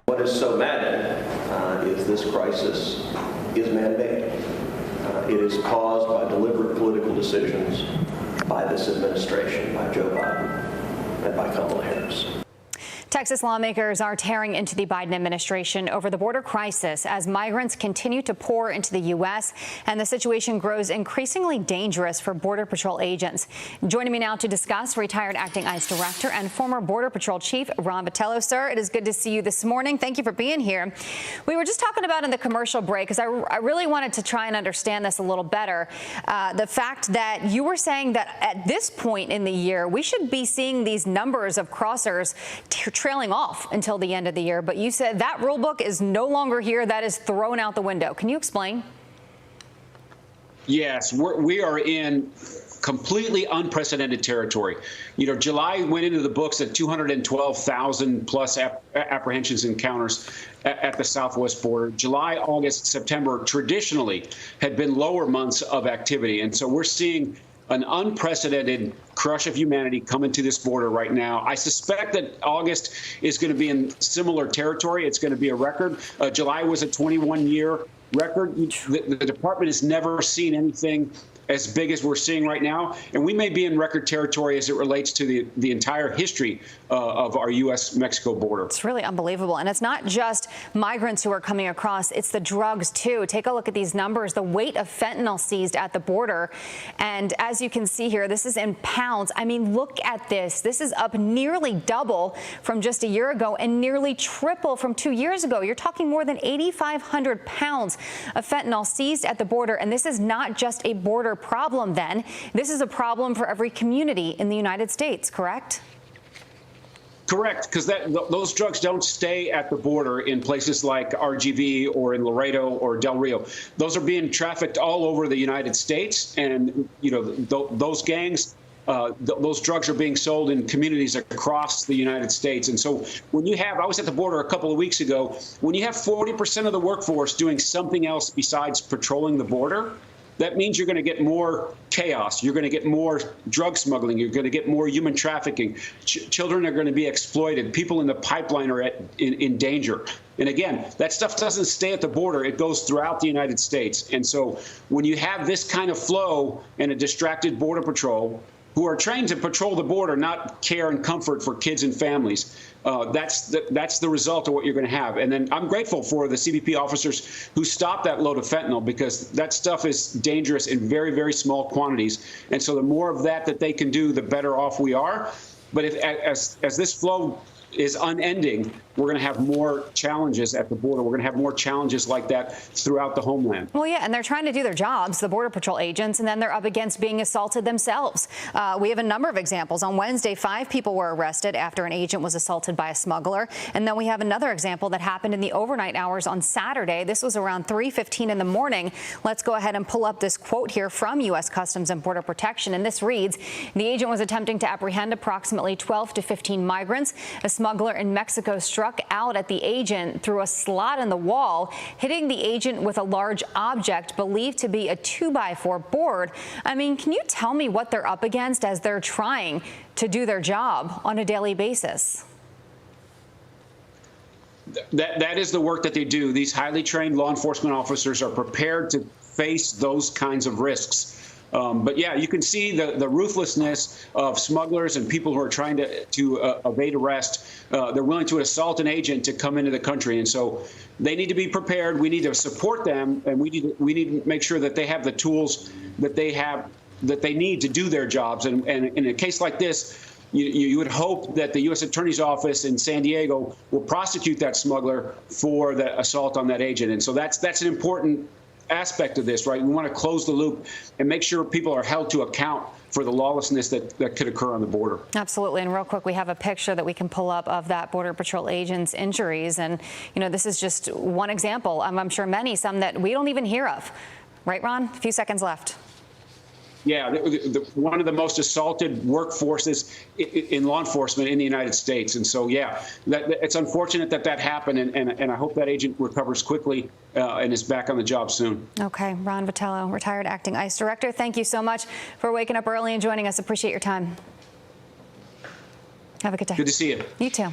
What is so maddening is this crisis is man-made. It is caused by deliberate political decisions by this administration, by Joe Biden and by Kamala Harris. Texas lawmakers are tearing into the Biden administration over the border crisis as migrants continue to pour into the U.S. and the situation grows increasingly dangerous for Border Patrol agents. Joining me now to discuss, retired acting ICE director and former Border Patrol chief Ron Vitiello. Sir, it is good to see you this morning. Thank you for being here. We were just talking about in the commercial break, because I really wanted to try and understand this a little better, the fact that you were saying that at this point in the year, we should be seeing these numbers of crossers trailing off until the end of the year. But you said that rule book is no longer here. That is thrown out the window. Can you explain? Yes, we are in completely unprecedented territory. You know, July went into the books at 212,000 plus apprehensions encounters at the southwest border. July, August, September traditionally had been lower months of activity. And so we're seeing an unprecedented crush of humanity coming to this border right now. I suspect that August is going to be in similar territory. It's going to be a record. July was a 21-year record. The department has never seen anything as big as we're seeing right now, and we may be in record territory as it relates to the entire history of our U.S.-Mexico border. It's really unbelievable, and it's not just migrants who are coming across, it's the drugs too. Take a look at these numbers, the weight of fentanyl seized at the border, and as you can see here, this is in pounds. I mean, look at this. This is up nearly double from just a year ago and nearly triple from 2 years ago. You're talking more than 8,500 pounds of fentanyl seized at the border, and this is not just a border problem then. This is a problem for every community in the United States, correct? Correct, because those drugs don't stay at the border in places like RGV or in Laredo or Del Rio. Those are being trafficked all over the United States, and you know those gangs. Those drugs are being sold in communities across the United States. And so when you have, I was at the border a couple of weeks ago, when you have 40% of the workforce doing something else besides patrolling the border, that means you're going to get more chaos. You're going to get more drug smuggling. You're going to get more human trafficking. Children are going to be exploited. People in the pipeline are in danger. And again, that stuff doesn't stay at the border. It goes throughout the United States. And so when you have this kind of flow and a distracted Border Patrol who are trained to patrol the border, not care and comfort for kids and families, that's the result of what you're going to have. And then I'm grateful for the CBP officers who stopped that load of fentanyl, because that stuff is dangerous in very, very small quantities. And so the more of that they can do, the better off we are. But as this flow is unending, we're going to have more challenges at the border. We're going to have more challenges like that throughout the homeland. Well, yeah, and they're trying to do their jobs, the Border Patrol agents, and then they're up against being assaulted themselves. We have a number of examples. On Wednesday, 5 people were arrested after an agent was assaulted by a smuggler. And then we have another example that happened in the overnight hours on Saturday. This was around 3:15 in the morning. Let's go ahead and pull up this quote here from U.S. Customs and Border Protection. And this reads, the agent was attempting to apprehend approximately 12 to 15 migrants. A smuggler in Mexico struck out at the agent through a slot in the wall, hitting the agent with a large object believed to be a 2x4 board. I mean, can you tell me what they're up against as they're trying to do their job on a daily basis? That is the work that they do. These highly trained law enforcement officers are prepared to face those kinds of risks. But yeah, you can see the ruthlessness of smugglers and people who are trying to evade arrest. They're willing to assault an agent to come into the country, and so they need to be prepared. We need to support them, and we need to make sure that they have the tools that they need to do their jobs. And in a case like this, you would hope that the U.S. Attorney's Office in San Diego will prosecute that smuggler for the assault on that agent. And so that's an important aspect of this, right? We want to close the loop and make sure people are held to account for the lawlessness that could occur on the border. Absolutely. And real quick, we have a picture that we can pull up of that Border Patrol agent's injuries. And, you know, this is just one example. I'm sure many, some that we don't even hear of. Right, Ron? A few seconds left. Yeah, one of the most assaulted workforces in law enforcement in the United States. And so, yeah, it's unfortunate that happened, and I hope that agent recovers quickly and is back on the job soon. Okay, Ron Vitiello, retired acting ICE director, thank you so much for waking up early and joining us. Appreciate your time. Have a good day. Good to see you. You too.